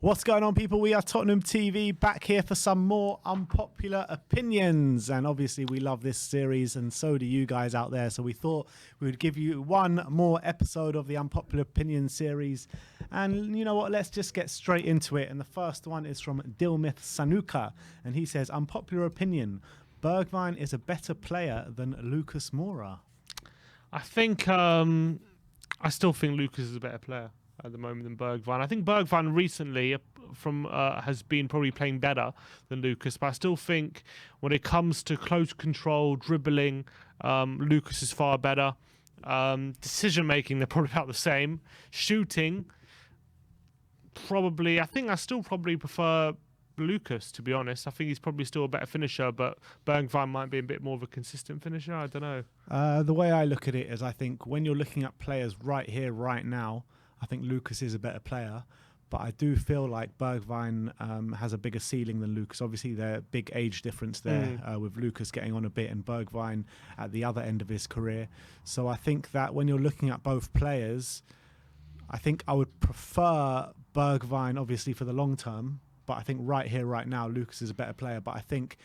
What's going on, people? We are Tottenham TV, back here for some more unpopular opinions. And obviously we love this series, and so do you guys out there. So we thought we would give you one more episode of the Unpopular Opinion series. And you know what? Let's just get straight into it. And the first one is from Dilmith Sanuka. And he says, unpopular opinion, Bergwijn is a better player than Lucas Moura. I still think Lucas is a better player at the moment than Bergwijn. I think Bergwijn recently has been probably playing better than Lucas, but I still think when it comes to close control, dribbling, Lucas is far better. Decision making, they're probably about the same. Shooting, probably, I think I still probably prefer Lucas, to be honest. I think he's probably still a better finisher, but Bergwijn might be a bit more of a consistent finisher. I don't know. The way I look at it is, I think when you're looking at players right here, right now, I think Lucas is a better player, but I do feel like Bergwijn has a bigger ceiling than Lucas. Obviously, there's big age difference there with Lucas getting on a bit and Bergwijn at the other end of his career. So I think that when you're looking at both players, I think I would prefer Bergwijn, obviously, for the long term. But I think right here, right now, Lucas is a better player. But I think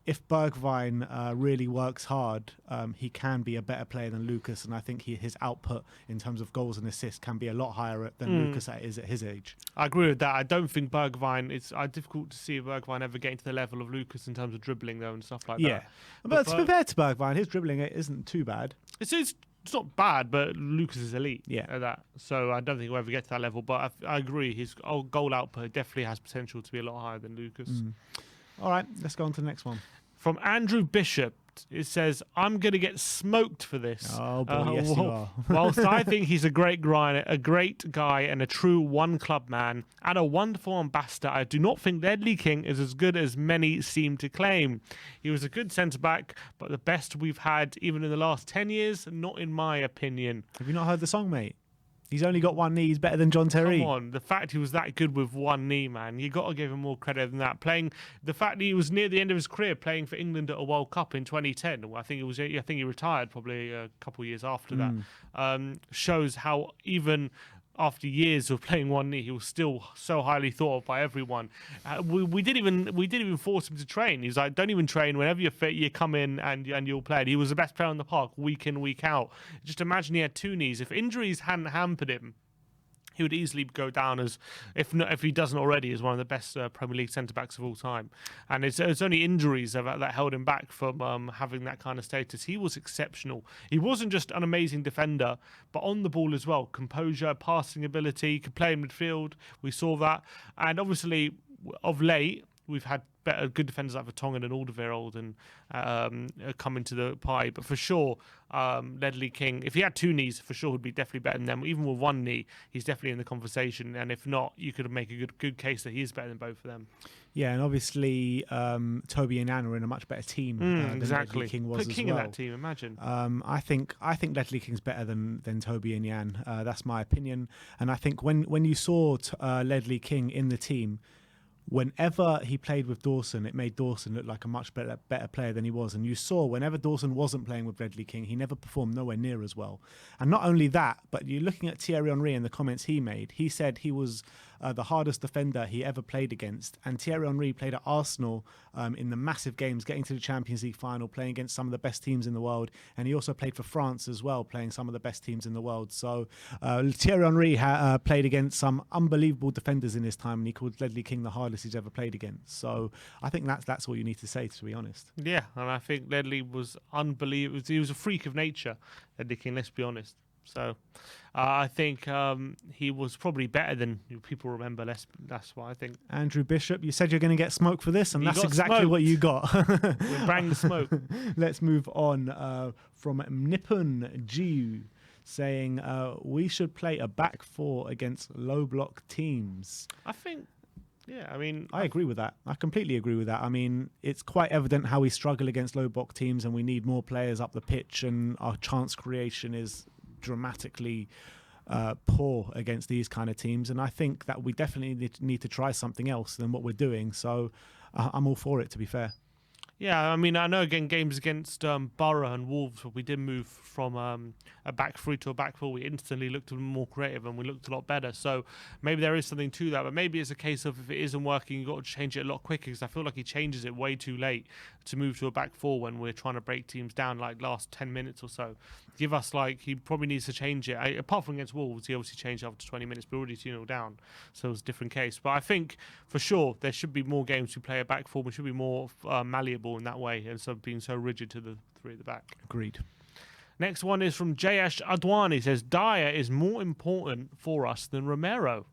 if Bergwijn really works hard, he can be a better player than Lucas. And I think his output in terms of goals and assists can be a lot higher than Lucas is at his age. I agree with that. I don't think Bergwijn, it's difficult to see Bergwijn ever getting to the level of Lucas in terms of dribbling, though, and stuff like that. Yeah. But to be fair to Bergwijn, his dribbling isn't too bad. It's not bad, but Lucas is elite at that. So I don't think we'll ever get to that level. But I agree, his goal output definitely has potential to be a lot higher than Lucas. All right, let's go on to the next one. From Andrew Bishop, it says, I'm going to get smoked for this. Oh, boy, yes, you are. Whilst I think he's a great guy and a true one-club man and a wonderful ambassador, I do not think Ledley King is as good as many seem to claim. He was a good centre-back, but the best we've had even in the last 10 years, not in my opinion. Have you not heard the song, mate? He's only got one knee. He's better than John Terry. Come on, the fact he was that good with one knee, man, you got to give him more credit than that. The fact that he was near the end of his career playing for England at a World Cup in 2010. I think he retired probably a couple of years after that. Shows how even after years of playing one knee, he was still so highly thought of by everyone. We didn't even force him to train. He's like, don't even train. Whenever you're fit, you come in and you'll play. And he was the best player on the park week in, week out. Just imagine he had two knees. If injuries hadn't hampered him, he would easily go down as, if he doesn't already, as one of the best Premier League centre-backs of all time. And it's only injuries that held him back from having that kind of status. He was exceptional. He wasn't just an amazing defender, but on the ball as well. Composure, passing ability, he could play in midfield. We saw that. And obviously, of late, we've had good defenders like Vertonghen and Alderweireld and come into the pie. But for sure, Ledley King, if he had two knees, for sure would be definitely better than them. Even with one knee, he's definitely in the conversation. And if not, you could make a good case that he is better than both of them. Yeah, and obviously Toby and Anne are in a much better team than Ledley King was Put King as well. in that team, imagine. I think Ledley King's better than Toby and Jan. That's my opinion. And I think when you saw Ledley King in the team, whenever he played with Dawson, it made Dawson look like a much better player than he was. And you saw whenever Dawson wasn't playing with Ledley King, he never performed nowhere near as well. And not only that, but you're looking at Thierry Henry and the comments he made. He said he was the hardest defender he ever played against. And Thierry Henry played at Arsenal in the massive games, getting to the Champions League final, playing against some of the best teams in the world. And he also played for France as well, playing some of the best teams in the world. So Thierry Henry played against some unbelievable defenders in his time, and he called Ledley King the hardest he's ever played against. So I think that's all you need to say, to be honest. Yeah, and I think Ledley was unbelievable. He was a freak of nature, Ledley King, let's be honest. So I think he was probably better than people remember. That's what I think. Andrew Bishop, you said you're going to get smoke for this, and that's exactly smoked. What you got. We'll bang the smoke. Let's move on from Nippon Jiu, saying we should play a back four against low block teams. I think... Yeah, I mean... I agree with that. I completely agree with that. I mean, it's quite evident how we struggle against low block teams, and we need more players up the pitch, and our chance creation is dramatically poor against these kind of teams. And I think that we definitely need to try something else than what we're doing. So I'm all for it, to be fair. Yeah, I mean, I know again games against Borough and Wolves, we did move from a back three to a back four. We instantly looked more creative and we looked a lot better. So maybe there is something to that, but maybe it's a case of if it isn't working, you've got to change it a lot quicker, because I feel like he changes it way too late to move to a back four when we're trying to break teams down like last 10 minutes or so. Give us he probably needs to change it. Apart from against Wolves, he obviously changed after 20 minutes, but already 2-0 down. So it's a different case. But I think for sure there should be more games we play a back four. We should be more malleable in that way, and so being so rigid to the three at the back. Agreed. Next one is from Jayesh Adwani. Says Dier is more important for us than Romero.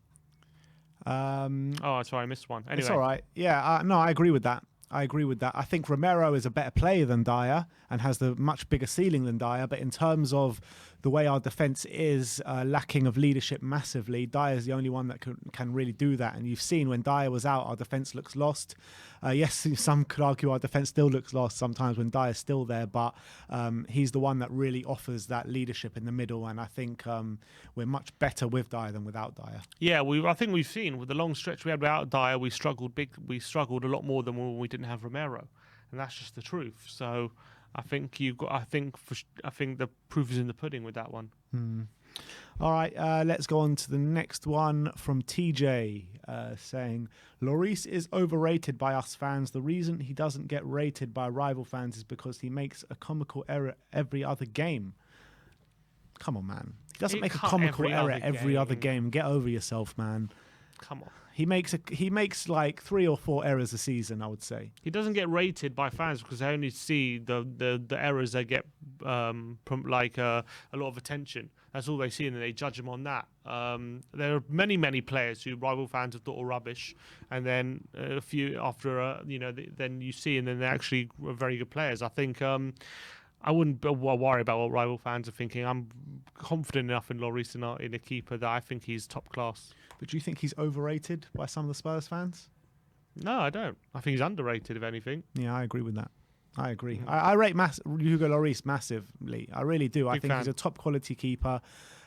Oh, sorry, I missed one. Anyway, it's all right. Yeah, no, I agree with that. I think Romero is a better player than Dier and has the much bigger ceiling than Dier. But in terms of the way our defence is lacking of leadership massively, Dier is the only one that can really do that. And you've seen when Dier was out, our defence looks lost. Yes, some could argue our defence still looks lost sometimes when Dier's still there. But he's the one that really offers that leadership in the middle. And I think we're much better with Dier than without Dier. Yeah, I think we've seen with the long stretch we had without Dier, we struggled a lot more than when we didn't have Romero, and that's just the truth. So I think I think the proof is in the pudding with that one. All right, let's go on to the next one from TJ saying, Lloris is overrated by us fans. The reason he doesn't get rated by rival fans is because he makes a comical error every other game. Come on, man. He doesn't make a comical error every other game. Get over yourself, man. Come on. He makes like 3 or 4 errors a season, I would say. He doesn't get rated by fans because they only see the errors that get from a lot of attention. That's all they see, and then they judge him on that. There are many players who rival fans have thought are rubbish, and then a few after then you see, and then they're actually very good players. I think I wouldn't worry about what rival fans are thinking. I'm confident enough in Lloris in a keeper that I think he's top class. But do you think he's overrated by some of the Spurs fans? No, I don't. I think he's underrated, if anything. Yeah, I agree with that. I agree. I rate Hugo Lloris massively. I really do. I think he's a top quality keeper.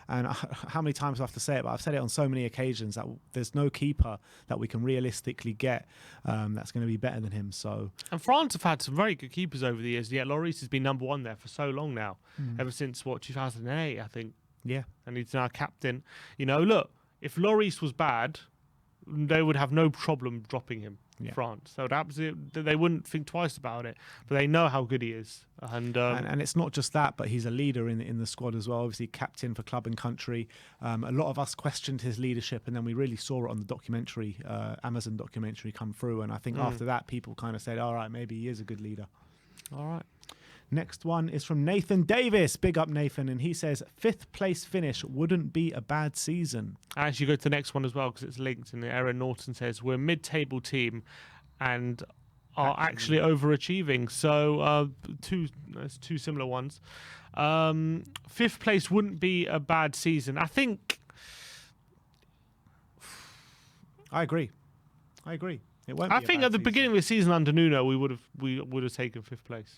And how many times I have to say it, but I've said it on so many occasions that there's no keeper that we can realistically get that's going to be better than him. So, and France have had some very good keepers over the years. Yeah, Lloris has been number one there for so long now, ever since 2008, I think. Yeah, and he's now captain. Look, if Lloris was bad, they would have no problem dropping him. Yeah. France, so they wouldn't think twice about it, but they know how good he is, and it's not just that, but he's a leader in the squad as well. Obviously, captain for club and country. A lot of us questioned his leadership, and then we really saw it on the documentary, Amazon documentary, come through. And I think after that, people kind of said, "All right, maybe he is a good leader." All right. Next one is from Nathan Davis. Big up, Nathan. And he says, 5th place finish wouldn't be a bad season. I actually go to the next one as well because it's linked. And Aaron Norton says, we're a mid-table team and are actually overachieving. So there's two similar ones. 5th place wouldn't be a bad season. I think... I agree. It won't. I think at the beginning of the season under Nuno, we would have taken 5th place.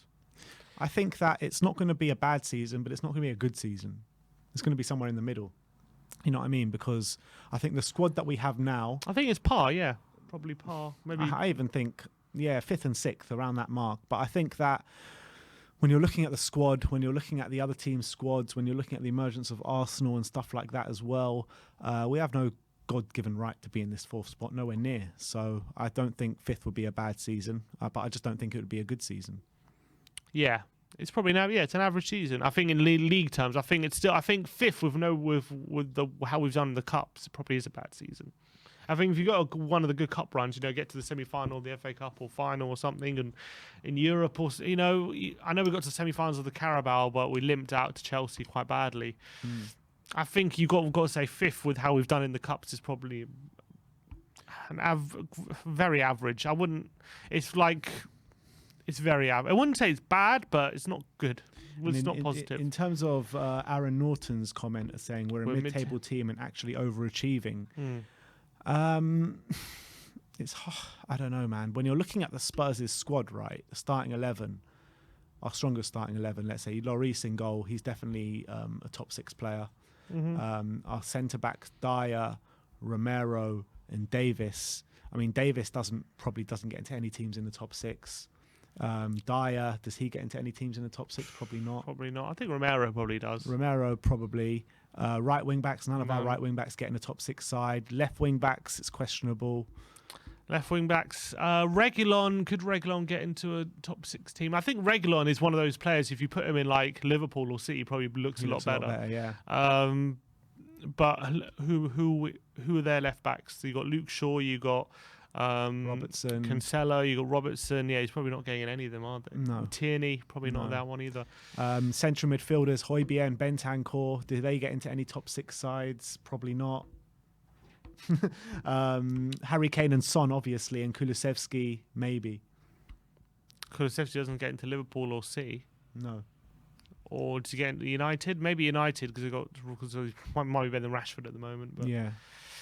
I think that it's not going to be a bad season, but it's not going to be a good season. It's going to be somewhere in the middle. You know what I mean? Because I think the squad that we have now... I think it's par, yeah. Probably par. Maybe. I even think, 5th and 6th, around that mark. But I think that when you're looking at the squad, when you're looking at the other team's squads, when you're looking at the emergence of Arsenal and stuff like that as well, we have no God-given right to be in this 4th spot, nowhere near. So I don't think 5th would be a bad season, but I just don't think it would be a good season. Yeah, it's probably now. Yeah, it's an average season. I think in league terms, I think it's still. I think 5th with how we've done in the cups, it probably is a bad season. I think if you got one of the good cup runs, get to the semi-final of the FA Cup or final or something, and in Europe, or I know we got to the semi-finals of the Carabao, but we limped out to Chelsea quite badly. I think we've got to say 5th with how we've done in the cups is probably very average. I wouldn't. It's like. It's very average. I wouldn't say it's bad, but it's not good. It's not positive. In terms of Aaron Norton's comment saying we're a mid-table team and actually overachieving, it's I don't know, man. When you're looking at the Spurs' squad, right, the starting 11, our strongest starting 11, let's say Lloris in goal, he's definitely a top 6 player. Our centre-backs, Dier, Romero and Davis. I mean, Davis probably doesn't get into any teams in the top 6. Dier, does he get into any teams in the top 6? Probably not. Probably not. I think Romero probably does. Romero probably. Right wing backs, none of our right wing backs get in the top 6 side. Left wing backs, it's questionable. Left wing backs. Reguilon, could Reguilon get into a top 6 team? I think Reguilon is one of those players, if you put him in like Liverpool or City, probably looks a lot better. Yeah. But who are their left backs? So you got Luke Shaw, you got Robertson, Cancelo, you got Robertson. Yeah, he's probably not getting in any of them, are they? No. Tierney, probably not that one either. Central midfielders, Højbjerg, Bentancur, do they get into any top 6 sides? Probably not. Harry Kane and Son, obviously, and Kulusevski, maybe. Kulusevski doesn't get into Liverpool or City. No. Or does he get into United? Maybe United, because he might be better than Rashford at the moment. But. Yeah.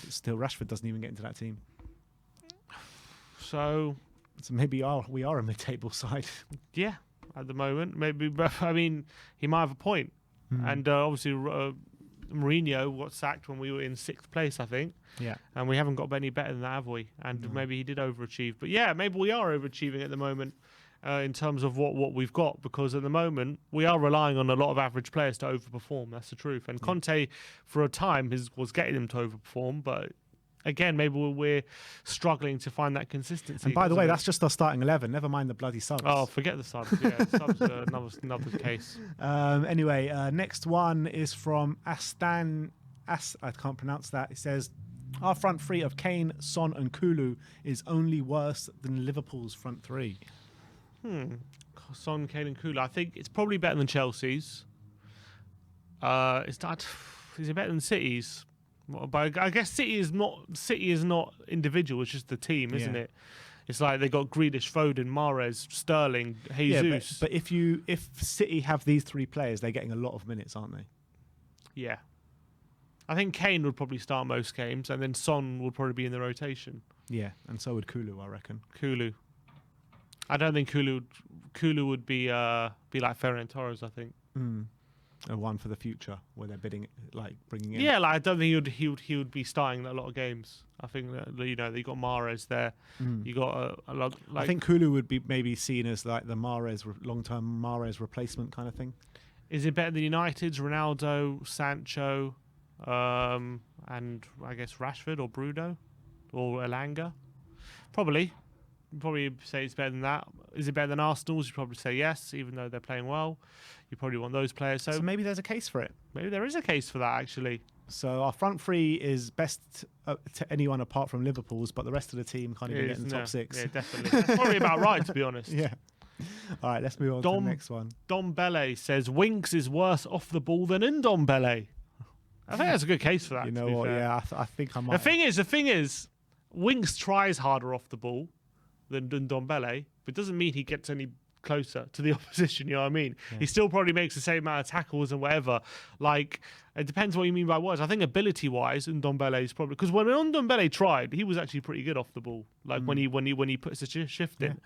Still, Rashford doesn't even get into that team. So maybe we are a mid-table side. Yeah, at the moment. Maybe, but I mean, he might have a point. And obviously, Mourinho got sacked when we were in 6th place, I think. Yeah. And we haven't got any better than that, have we? And maybe he did overachieve. But yeah, maybe we are overachieving at the moment in terms of what we've got, because at the moment we are relying on a lot of average players to overperform. That's the truth. And Conte, for a time, was getting them to overperform, but again, maybe we're struggling to find that consistency. And by the way, that's just our starting 11. Never mind the bloody subs. Oh, forget the subs. Yeah, subs are another case. Anyway, next one is from Astan. I can't pronounce that. It says, our front three of Kane, Son and Kulu is only worse than Liverpool's front three. Son, Kane and Kulu. I think it's probably better than Chelsea's. Is it better than City's? But I guess City is not individual. It's just the team, isn't it? It's like they got Grealish, Foden, Mahrez, Sterling, Jesus. But if City have these 3 players, they're getting a lot of minutes, aren't they? Yeah. I think Kane would probably start most games, and then Son would probably be in the rotation. Yeah, and so would Kulu, I reckon. Kulu. I don't think Kulu would be like Ferran Torres, I think. A one for the future where they're bidding, like bringing in. Yeah, like I don't think he would be starting a lot of games. I think that, you got Mahrez there. You got a lot. Like, I think Kulu would be maybe seen as like the long-term Mahrez replacement kind of thing. Is it better than United's Ronaldo, Sancho, and I guess Rashford or Bruno or Elanga? Probably say it's better than that. Is it better than Arsenal's? You probably say yes, even though they're playing well. You probably want those players. So maybe there's a case for it. Maybe there is a case for that, actually. So our front three is best to anyone apart from Liverpool's, but the rest of the team can't even get in the top 6. Yeah, definitely. That's probably about right, to be honest. Yeah. All right, let's move on to the next one. Dom Bele says Winks is worse off the ball than Ndombele. I think that's a good case for that. You know what? Fair. Yeah, I think I might. The thing is, Winks tries harder off the ball than Ndombele, but it doesn't mean he gets any closer to the opposition, you know what I mean? Yeah. He still probably makes the same amount of tackles and whatever. Like, it depends what you mean by words. I think ability-wise, Ndombele is probably... Because when Ndombele tried, he was actually pretty good off the ball. Like, when he puts a shift in.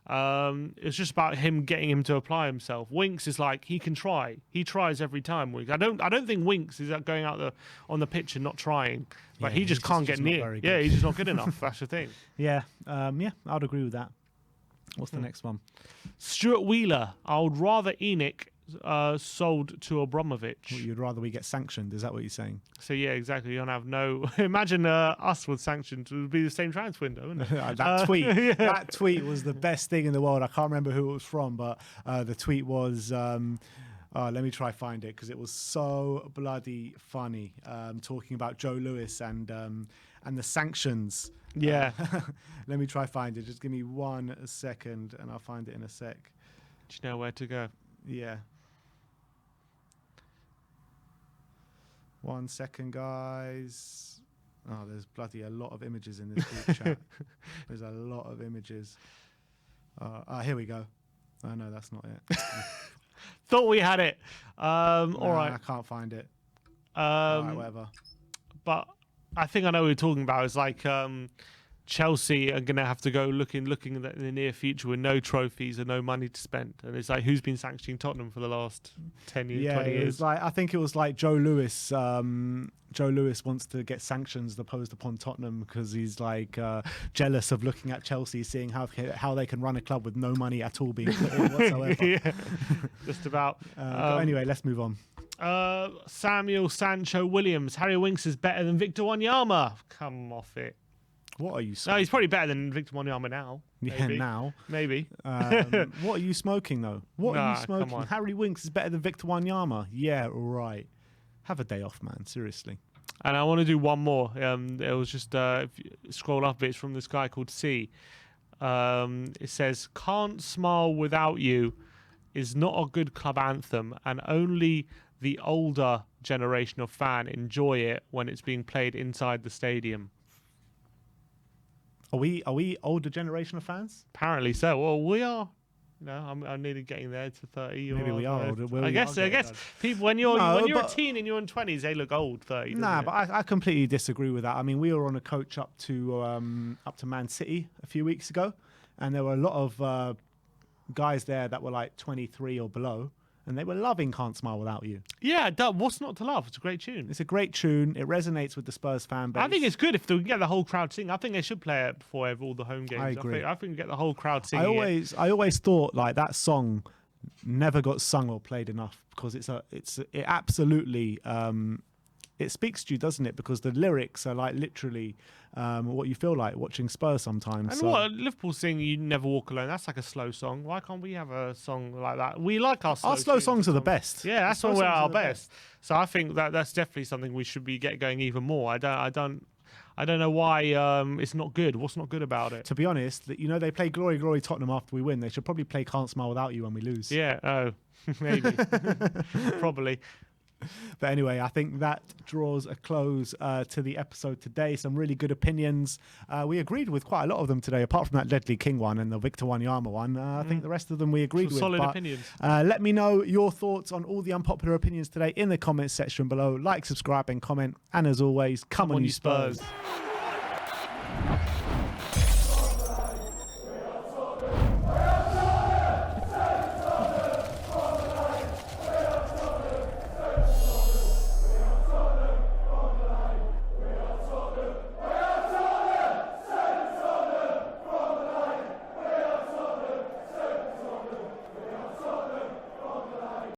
It's just about him getting him to apply himself. Winks is like, he can try. He tries every time. Winks. I don't think Winks is going out on the pitch and not trying. But he just can't get near. Yeah, he's just not good enough. That's the thing. Yeah, I'd agree with that. What's the next one? Stuart Wheeler. I would rather Enoch sold to Abramovich. Well, you'd rather we get sanctioned. Is that what you're saying? So yeah, exactly. You don't have no. Imagine us with sanctions. It would be the same transfer window, wouldn't it? That tweet. Yeah. That tweet was the best thing in the world. I can't remember who it was from, but the tweet was. Let me try find it because it was so bloody funny. Talking about Joe Lewis and the sanctions. Yeah. Let me try find it. Just give me 1 second and I'll find it in a sec. Do you know where to go? Yeah. 1 second, guys. Oh, there's bloody a lot of images in this group chat. There's a lot of images. Here we go. Oh, no, that's not it. Thought we had it. All right. I can't find it. All right, whatever. But I think I know what you're talking about. It's like Chelsea are going to have to go looking in the near future with no trophies and no money to spend. And it's like, who's been sanctioning Tottenham for the last 10 years, 20 years? It was like, I think it was like Joe Lewis. Joe Lewis wants to get sanctions imposed upon Tottenham because he's like jealous of looking at Chelsea, seeing how they can run a club with no money at all being put in whatsoever. Yeah, just about. Anyway, let's move on. Samuel Sancho Williams. Harry Winks is better than Victor Wanyama. Come off it. What are you No, smoking? he's probably better than Victor Wanyama now. Yeah, Maybe. now. Maybe. What are you smoking, though? What are you Nah, smoking? come on. Harry Winks is better than Victor Wanyama. Yeah, right. Have a day off, man. Seriously. And I want to do one more. It was just, if you scroll up a bit, it's from this guy called C. It says, "Can't Smile Without You is not a good club anthem, and only the older generation of fan enjoy it when it's being played inside the stadium." Are we older generation of fans? Apparently so. Well, we are. You know, I'm nearly getting there to 30. Maybe we are older. I guess people when you're a teen in your 20s, they look old. 30. Nah, but I completely disagree with that. I mean, we were on a coach up to Man City a few weeks ago, and there were a lot of guys there that were like 23 or below, and they were loving "Can't Smile Without You." Yeah, what's not to love? It's a great tune. It's a great tune. It resonates with the Spurs fan base. I think it's good if they can get the whole crowd singing. I think they should play it before all the home games. I agree. I think get the whole crowd singing. I always thought like that song never got sung or played enough because it absolutely it speaks to you, doesn't it? Because the lyrics are like literally what you feel like watching Spurs sometimes. And so. what Liverpool sing "You Never Walk Alone"? That's like a slow song. Why can't we have a song like that? We like our slow songs are the best. Yeah, that's when we're our best. So I think that's definitely something we should be going even more. I don't know why it's not good. What's not good about it? To be honest, they play "Glory, Glory Tottenham" after we win. They should probably play "Can't Smile Without You" when we lose. Yeah. Oh, maybe. Probably. But anyway, I think that draws a close to the episode today. Some really good opinions. We agreed with quite a lot of them today, apart from that Ledley King one and the Victor Wanyama one. I think the rest of them we agreed with. Solid opinions. Let me know your thoughts on all the unpopular opinions today in the comments section below. Like, subscribe and comment. And as always, come on you Spurs.